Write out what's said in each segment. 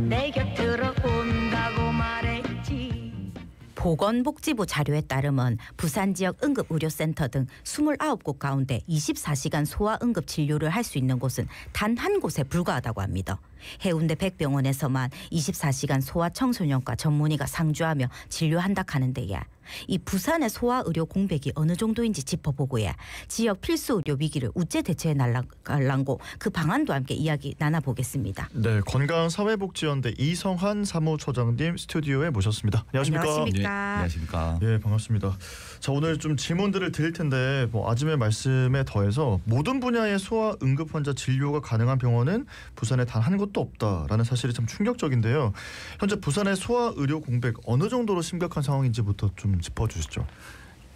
내 곁으로 온다고 말했지. 보건복지부 자료에 따르면 부산 지역 응급의료센터 등 29곳 가운데 24시간 소아응급 진료를 할 수 있는 곳은 단 한 곳에 불과하다고 합니다. 해운대 백병원에서만 24시간 소아청소년과 전문의가 상주하며 진료한다 하는데요. 이 부산의 소아의료 공백이 어느 정도인지 짚어보고요. 지역 필수의료 위기를 우째 대처해 나가려고 그 방안도 함께 이야기 나눠보겠습니다. 네, 건강사회복지연대 이성한 사무처장님 스튜디오에 모셨습니다. 안녕하십니까? 안녕하십니까? 네, 안녕하십니까? 예, 반갑습니다. 자, 오늘 좀 질문들을 드릴 텐데 아침의 말씀에 더해서 모든 분야의 소아 응급 환자 진료가 가능한 병원은 부산에 단 한 곳도 없다라는 사실이 참 충격적인데요. 현재 부산의 소아 의료 공백 어느 정도로 심각한 상황인지부터 좀 짚어주시죠.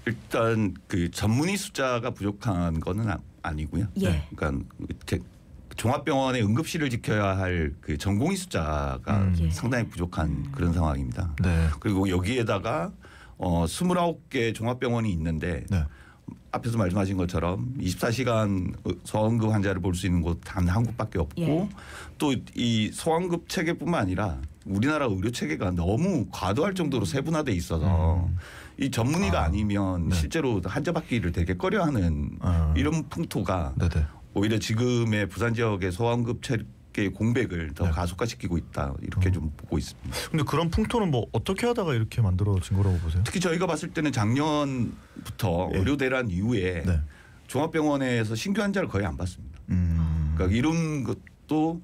일단 그 전문의 숫자가 부족한 거는 아니고요. 예. 그러니까 종합병원의 응급실을 지켜야 할 그 전공의 숫자가 예. 상당히 부족한 그런 상황입니다. 네. 그리고 여기에다가 29개 종합병원이 있는데 네. 앞에서 말씀하신 것처럼 24시간 소아응급 환자를 볼 수 있는 곳 단 한 곳밖에 없고 예. 또 이 소아응급 체계뿐만 아니라 우리나라 의료 체계가 너무 과도할 정도로 세분화돼 있어서 이 전문의가 아니면 네. 실제로 환자받기를 되게 꺼려하는 이런 풍토가 네네. 오히려 지금의 부산 지역의 소아응급 체계 공백을 더 네. 가속화시키고 있다 이렇게 좀 보고 있습니다. 근데 그런 풍토는 뭐 어떻게 하다가 이렇게 만들어진 거라고 보세요? 특히 저희가 봤을 때는 작년부터 예. 의료 대란 이후에 네. 종합병원에서 신규 환자를 거의 안 받습니다. 그러니까 이런 것도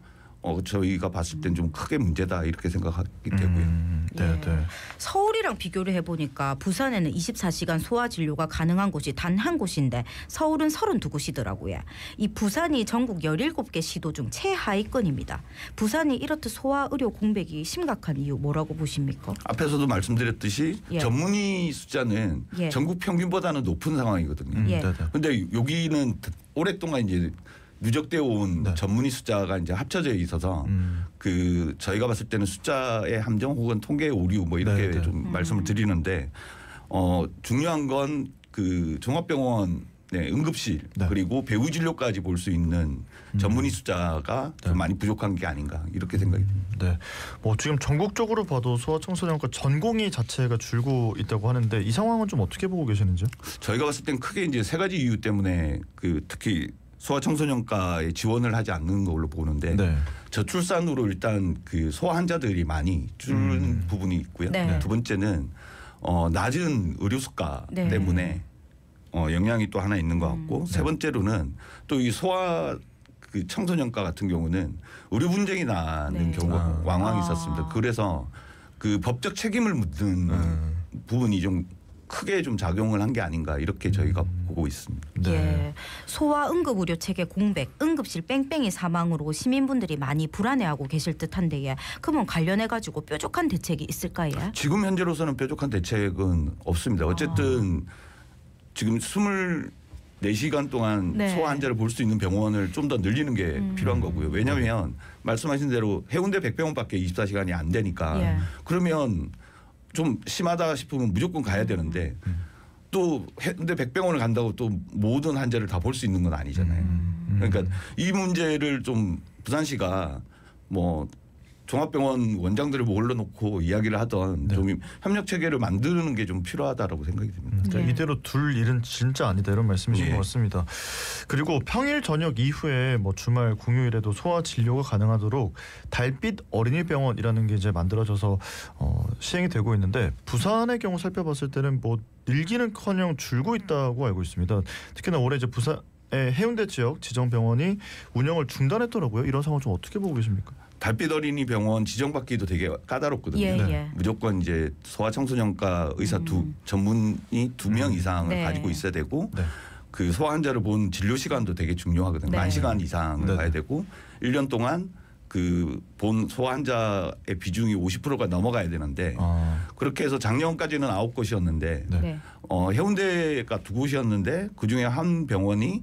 저희가 봤을 땐 좀 크게 문제다 이렇게 생각하기 되고요. 네, 네. 서울이랑 비교를 해보니까 부산에는 24시간 소아 진료가 가능한 곳이 단 한 곳인데 서울은 32곳이더라고요. 이 부산이 전국 17개 시도 중 최하위권입니다. 부산이 이렇듯 소아 의료 공백이 심각한 이유 뭐라고 보십니까? 앞에서도 말씀드렸듯이 예. 전문의 숫자는 예. 전국 평균보다는 높은 상황이거든요. 예. 네네. 그런데 여기는 오랫동안 이제 누적되어 온 네. 전문의 숫자가 이제 합쳐져 있어서 그 저희가 봤을 때는 숫자의 함정 혹은 통계 오류 뭐 이렇게 네, 네. 좀 말씀을 드리는데 중요한 건 그 종합병원 응급실 네. 그리고 배후 진료까지 볼 수 있는 전문의 숫자가 좀 많이 부족한 게 아닌가 이렇게 생각이 듭니다. 네, 뭐 지금 전국적으로 봐도 소아청소년과 전공의 자체가 줄고 있다고 하는데 이 상황은 좀 어떻게 보고 계시는지요? 저희가 봤을 땐 크게 이제 세 가지 이유 때문에 그 특히 소아청소년과에 지원을 하지 않는 걸로 보는데 네. 저출산으로 일단 그 소아 환자들이 많이 줄는 부분이 있고요. 네. 두 번째는 낮은 의료 수가 네. 때문에 영향이 또 하나 있는 것 같고 세 번째로는 또 이 소아 그 청소년과 같은 경우는 의료 분쟁이 나는 네. 경우가 왕왕 있었습니다. 그래서 그 법적 책임을 묻는 부분이 좀 크게 좀 작용을 한 게 아닌가 이렇게 저희가 보고 있습니다. 네. 예. 소아 응급 의료 체계 공백, 응급실 뺑뺑이 사망으로 시민분들이 많이 불안해하고 계실 듯한데 예. 그러면 관련해 가지고 뾰족한 대책이 있을까요? 지금 현재로서는 뾰족한 대책은 없습니다. 어쨌든 지금 24시간 동안 네. 소아 환자를 볼 수 있는 병원을 좀 더 늘리는 게 필요한 거고요. 왜냐하면 말씀하신 대로 해운대 백병원밖에 24시간이 안 되니까 예. 그러면 좀 심하다 싶으면 무조건 가야 되는데 또 해운대 백병원을 간다고 또 모든 환자를 다 볼 수 있는 건 아니잖아요. 그러니까 이 문제를 좀 부산시가 뭐 종합병원 원장들을 몰라놓고 이야기를 하던 좀 협력 체계를 만드는 게 좀 필요하다라고 생각이 듭니다. 예. 이대로 둘 일은 진짜 아니다 이런 말씀이신 예. 것 같습니다. 그리고 평일 저녁 이후에 뭐 주말 공휴일에도 소아 진료가 가능하도록 달빛 어린이병원이라는 게 이제 만들어져서 시행이 되고 있는데 부산의 경우 살펴봤을 때는 뭐 늘기는커녕 줄고 있다고 알고 있습니다. 특히나 올해 이제 부산의 해운대 지역 지정 병원이 운영을 중단했더라고요. 이런 상황 좀 어떻게 보고 계십니까? 달빛 어린이 병원 지정받기도 되게 까다롭거든요. 예, 네. 예. 무조건 이제 소아청소년과 의사 전문의 2명 이상을 네. 가지고 있어야 되고 네. 그 소아 환자를 본 진료 시간도 되게 중요하거든요. 네. 1시간 이상을 네. 봐야 되고 1년 동안 그 본 소아 환자의 비중이 50%가 넘어가야 되는데 그렇게 해서 작년까지는 9곳이었는데 네. 네. 해운대가 2곳이었는데 그중에 한 병원이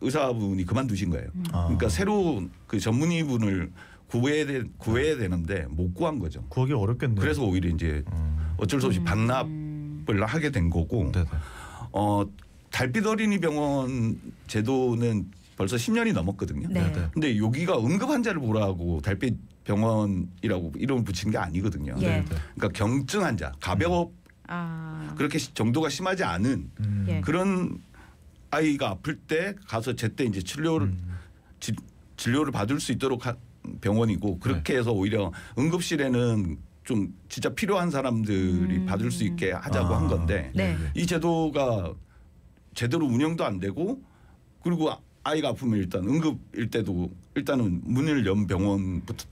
의사분이 그만두신 거예요. 그러니까 새로 그 전문의분을 구해야 되는데 못 구한 거죠. 구하기 어렵겠네요. 그래서 오히려 이제 어쩔 수 없이 반납을 하게 된 거고 네네. 달빛 어린이 병원 제도는 벌써 10년이 넘었거든요. 네. 네네. 근데 여기가 응급 환자를 보라고 달빛 병원이라고 이름을 붙인 게 아니거든요. 예. 그러니까 경증 환자, 그렇게 정도가 심하지 않은 예. 그런 아이가 아플 때 가서 제때 이제 진료를 받을 수 있도록 한 병원이고 그렇게 해서 오히려 응급실에는 좀 진짜 필요한 사람들이 받을 수 있게 하자고 한 건데 네. 이 제도가 제대로 운영도 안 되고 그리고 아이가 아프면 일단 응급일 때도 일단은 문을 연 병원부터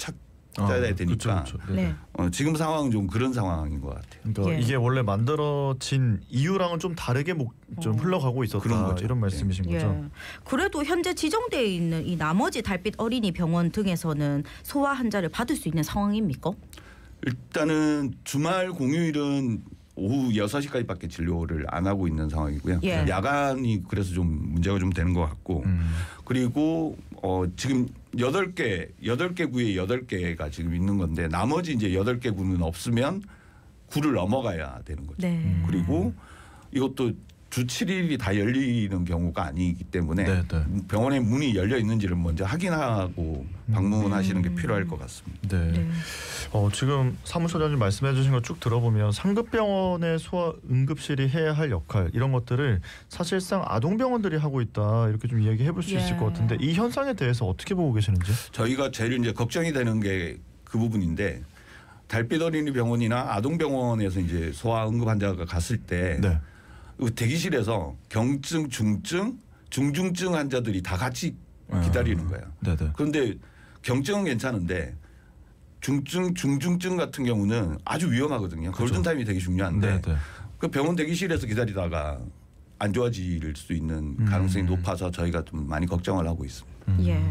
찾아야 되니까 그쵸. 네. 지금 상황은 좀 그런 상황인 것 같아요. 그러니까 예. 이게 원래 만들어진 이유랑은 좀 다르게 좀 흘러가고 있었다 그런 거죠. 이런 말씀이신 예. 거죠? 그래도 현재 지정되어 있는 이 나머지 달빛 어린이 병원 등에서는 소아 환자를 받을 수 있는 상황입니까? 일단은 주말 공휴일은 오후 6시까지밖에 진료를 안 하고 있는 상황이고요. 예. 야간이 그래서 좀 문제가 좀 되는 것 같고 그리고 지금 8개 구에 8개가 지금 있는 건데 나머지 이제 8개 구는 없으면 구를 넘어가야 되는 거죠. 네. 그리고 이것도 주 7일이 다 열리는 경우가 아니기 때문에 네. 병원의 문이 열려 있는지를 먼저 확인하고 방문하시는 게 필요할 것 같습니다. 네. 네. 지금 사무처장님 말씀해 주신 거 쭉 들어보면 상급병원의 소아 응급실이 해야 할 역할 이런 것들을 사실상 아동병원들이 하고 있다 이렇게 좀 이야기해 볼 수 예. 있을 것 같은데 이 현상에 대해서 어떻게 보고 계시는지? 저희가 제일 이제 걱정이 되는 게 그 부분인데 달빛 어린이 병원이나 아동병원에서 이제 소아 응급 환자가 갔을 때 네. 대기실에서 경증, 중증, 중중증 환자들이 다 같이 기다리는 거예요. 네네. 그런데 경증은 괜찮은데 중증, 중중증 같은 경우는 아주 위험하거든요. 골든타임이 되게 중요한데 네네. 그 병원 대기실에서 기다리다가 안 좋아질 수 있는 가능성이 높아서 저희가 좀 많이 걱정을 하고 있습니다. 예,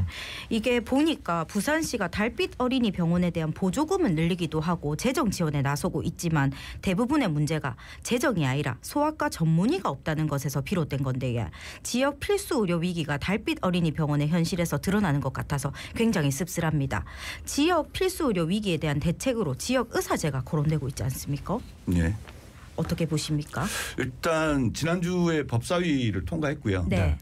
이게 보니까 부산시가 달빛 어린이 병원에 대한 보조금을 늘리기도 하고 재정 지원에 나서고 있지만 대부분의 문제가 재정이 아니라 소아과 전문의가 없다는 것에서 비롯된 건데요. 지역 필수 의료 위기가 달빛 어린이 병원의 현실에서 드러나는 것 같아서 굉장히 씁쓸합니다. 지역 필수 의료 위기에 대한 대책으로 지역 의사제가 거론되고 있지 않습니까? 네. 어떻게 보십니까? 일단 지난주에 법사위를 통과했고요. 네.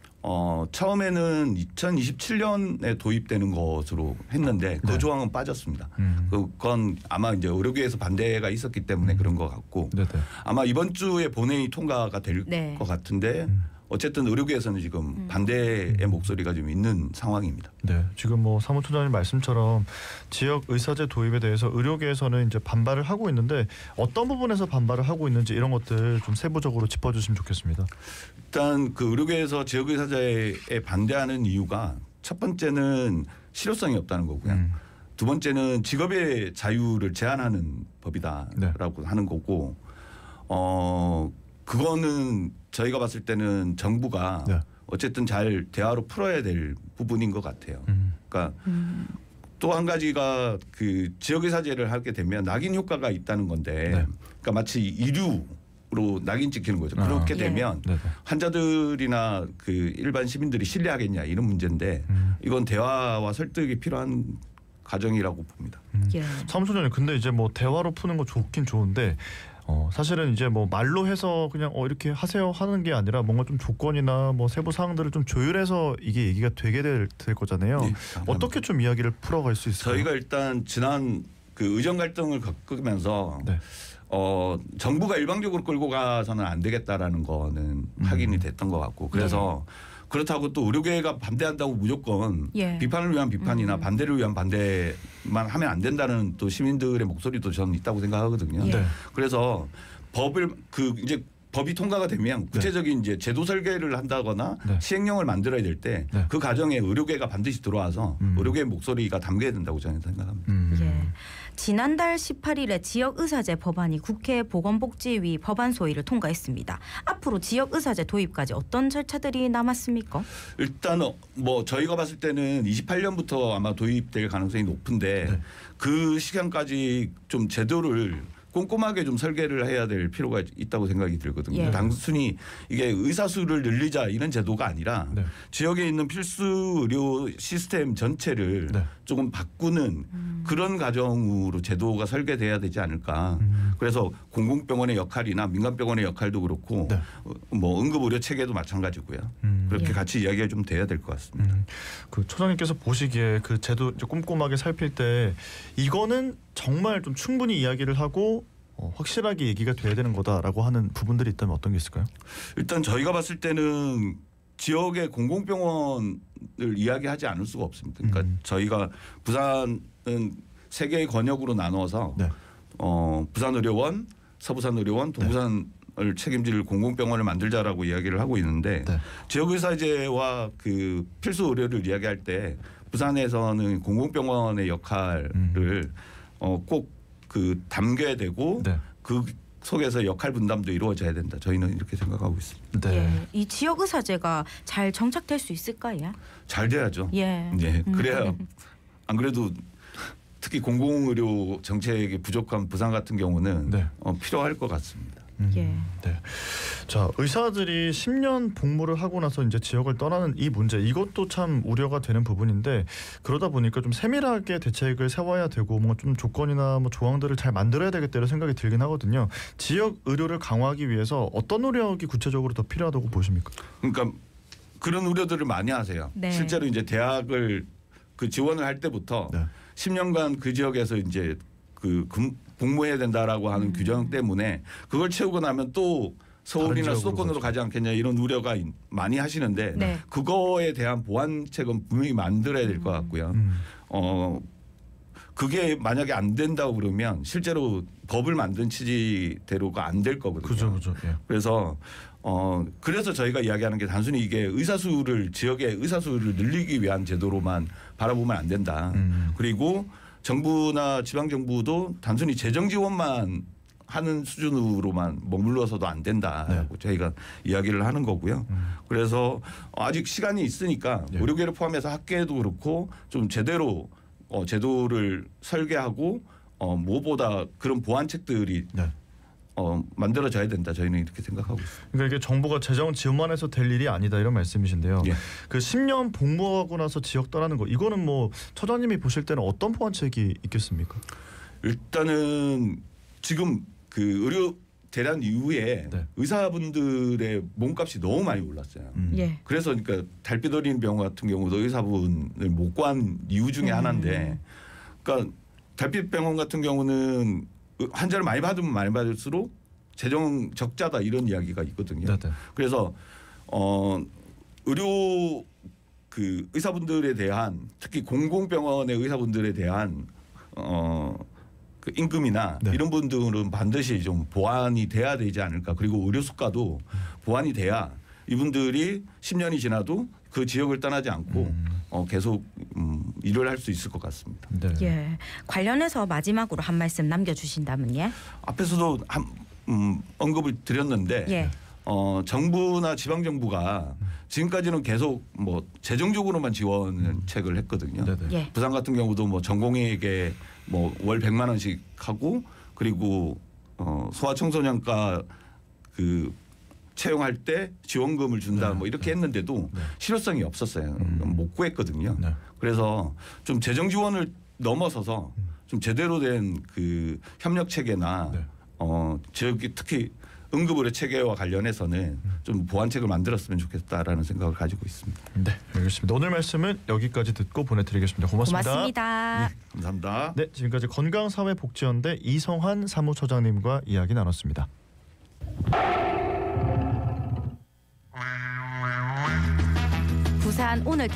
처음에는 2027년에 도입되는 것으로 했는데 그 네. 조항은 빠졌습니다. 그건 아마 이제 의료계에서 반대가 있었기 때문에 그런 것 같고 네네. 아마 이번 주에 본회의 통과가 될 것 네. 같은데 어쨌든 의료계에서는 지금 반대의 목소리가 좀 있는 상황입니다. 네, 지금 뭐 사무처장님 말씀처럼 지역 의사제 도입에 대해서 의료계에서는 이제 반발을 하고 있는데 어떤 부분에서 반발을 하고 있는지 이런 것들 좀 세부적으로 짚어주시면 좋겠습니다. 일단 그 의료계에서 지역 의사제에 반대하는 이유가 첫 번째는 실효성이 없다는 거고요. 두 번째는 직업의 자유를 제한하는 법이다라고 하는 거고, 그거는 저희가 봤을 때는 정부가 네. 어쨌든 잘 대화로 풀어야 될 부분인 것 같아요. 그러니까 또 한 가지가 그 지역의사제를 하게 되면 낙인 효과가 있다는 건데, 네. 그러니까 마치 이류로 낙인 찍히는 거죠. 그렇게 예. 되면 네네. 환자들이나 그 일반 시민들이 신뢰하겠냐 이런 문제인데 이건 대화와 설득이 필요한 과정이라고 봅니다. 예. 사무처장님 근데 이제 뭐 대화로 푸는 거 좋긴 좋은데 사실은 이제 뭐 말로 해서 그냥 이렇게 하세요 하는 게 아니라 뭔가 좀 조건이나 뭐 세부 사항들을 좀 조율해서 이게 얘기가 되게 될 거잖아요. 네, 어떻게 좀 이야기를 풀어갈 수 있을까요? 저희가 일단 지난 그 의정 갈등을 겪으면서 네. 정부가 일방적으로 끌고 가서는 안 되겠다라는 거는 확인이 됐던 것 같고 그래서 그렇다고 또 의료계가 반대한다고 무조건 예. 비판을 위한 비판이나 반대를 위한 반대만 하면 안 된다는 또 시민들의 목소리도 저는 있다고 생각하거든요. 예. 네. 그래서 이제 법이 통과가 되면 구체적인 이제 제도 설계를 한다거나 네. 시행령을 만들어야 될 때 그 네. 과정에 의료계가 반드시 들어와서 의료계의 목소리가 담겨야 된다고 저는 생각합니다. 예. 지난달 18일에 지역의사제 법안이 국회 보건복지위 법안 소위를 통과했습니다. 앞으로 지역의사제 도입까지 어떤 절차들이 남았습니까? 일단 뭐 저희가 봤을 때는 28년부터 아마 도입될 가능성이 높은데 네. 그 시간까지 좀 제도를 꼼꼼하게 좀 설계를 해야 될 필요가 있다고 생각이 들거든요. 예. 단순히 이게 의사 수를 늘리자 이런 제도가 아니라 네. 지역에 있는 필수 의료 시스템 전체를 네. 조금 바꾸는 그런 과정으로 제도가 설계돼야 되지 않을까. 그래서 공공병원의 역할이나 민간병원의 역할도 그렇고 네. 뭐 응급의료 체계도 마찬가지고요. 그렇게 예. 같이 이야기가 좀 돼야 될 것 같습니다. 그 초장님께서 보시기에 그 제도 이제 꼼꼼하게 살필 때 이거는 정말 좀 충분히 이야기를 하고 확실하게 얘기가 돼야 되는 거다라고 하는 부분들이 있다면 어떤 게 있을까요? 일단 저희가 봤을 때는 지역의 공공병원을 이야기하지 않을 수가 없습니다. 그러니까 저희가 부산은 세 개의 권역으로 나눠서 네. 부산의료원, 서부산의료원, 동부산을 책임질 공공병원을 만들자라고 이야기를 하고 있는데 네. 지역의사제와 그 필수 의료를 이야기할 때 부산에서는 공공병원의 역할을 꼭 그 담겨야 되고 네. 그 속에서 역할 분담도 이루어져야 된다. 저희는 이렇게 생각하고 있습니다. 네. 예. 이 지역 의사제가 잘 정착될 수 있을까요? 잘 돼야죠. 예. 네, 그래야 안 그래도 특히 공공의료 정책이 부족한 부산 같은 경우는 네. 필요할 것 같습니다. 예. 네. 자, 의사들이 10년 복무를 하고 나서 이제 지역을 떠나는 이 문제, 이것도 참 우려가 되는 부분인데 그러다 보니까 좀 세밀하게 대책을 세워야 되고 뭔가 좀 조건이나 뭐 조항들을 잘 만들어야 되겠다는 생각이 들긴 하거든요. 지역 의료를 강화하기 위해서 어떤 노력이 구체적으로 더 필요하다고 보십니까? 그러니까 그런 우려들을 많이 하세요. 네. 실제로 이제 대학을 그 지원을 할 때부터 네. 10년간 그 지역에서 이제 그 복무해야 된다라고 하는 규정 때문에 그걸 채우고 나면 또 서울이나 다른 지역으로 수도권으로 가지 않겠냐 이런 우려가 많이 하시는데 네. 그거에 대한 보완책은 분명히 만들어야 될 것 같고요. 그게 만약에 안 된다고 그러면 실제로 법을 만든 취지대로가 안 될 거거든요. 그죠. 예. 그래서 그래서 저희가 이야기하는 게 단순히 이게 의사수를 지역의 의사수를 늘리기 위한 제도로만 바라보면 안 된다. 그리고 정부나 지방 정부도 단순히 재정 지원만 하는 수준으로만 머물러서도 안 된다라고 저희가 이야기를 하는 거고요. 그래서 아직 시간이 있으니까 네. 의료계를 포함해서 학계도 그렇고 좀 제대로 제도를 설계하고 무엇보다 그런 보완책들이 네. 만들어져야 된다. 저희는 이렇게 생각하고 있습니다. 그러니까 이게 정부가 재정 지원만 해서 될 일이 아니다 이런 말씀이신데요. 예. 그 10년 복무하고 나서 지역 떠나는 거 이거는 뭐 처장님이 보실 때는 어떤 보완책이 있겠습니까? 일단은 지금 그 의료 대란 이후에 네. 의사분들의 몸값이 너무 많이 올랐어요. 예. 그래서 그러니까 달빛 어린 병원 같은 경우도 의사분을 못 구한 이유 중에 하나인데, 그러니까 달빛 병원 같은 경우는 환자를 많이 받으면 많이 받을수록 재정 적자다 이런 이야기가 있거든요. 네네. 그래서 의료 그 의사분들에 대한 특히 공공병원의 의사분들에 대한 그 임금이나 네. 이런 분들은 반드시 좀 보완이 돼야 되지 않을까. 그리고 의료 수가도 보완이 돼야 이분들이 10년이 지나도 그 지역을 떠나지 않고 계속 일을 할 수 있을 것 같습니다. 네. 예. 관련해서 마지막으로 한 말씀 남겨주신다면 예. 앞에서도 언급을 드렸는데 예. 정부나 지방 정부가 지금까지는 계속 뭐 재정적으로만 지원책을 했거든요. 네네. 예. 부산 같은 경우도 뭐 전공의에게 뭐 월 100만 원씩 하고 그리고 소아청소년과 그 채용할 때 지원금을 준다 뭐 이렇게 했는데도 실효성이 없었어요. 못 구했거든요. 네. 그래서 좀 재정 지원을 넘어서서 좀 제대로 된 그 협력 체계나 네. 지역이 특히 응급의료 체계와 관련해서는 좀 보완책을 만들었으면 좋겠다라는 생각을 가지고 있습니다. 네, 알겠습니다. 오늘 말씀은 여기까지 듣고 보내드리겠습니다. 고맙습니다. 고맙습니다. 감사합니다. 네, 지금까지 건강사회복지연대 이성환 사무처장님과 이야기 나눴습니다. 부산 오늘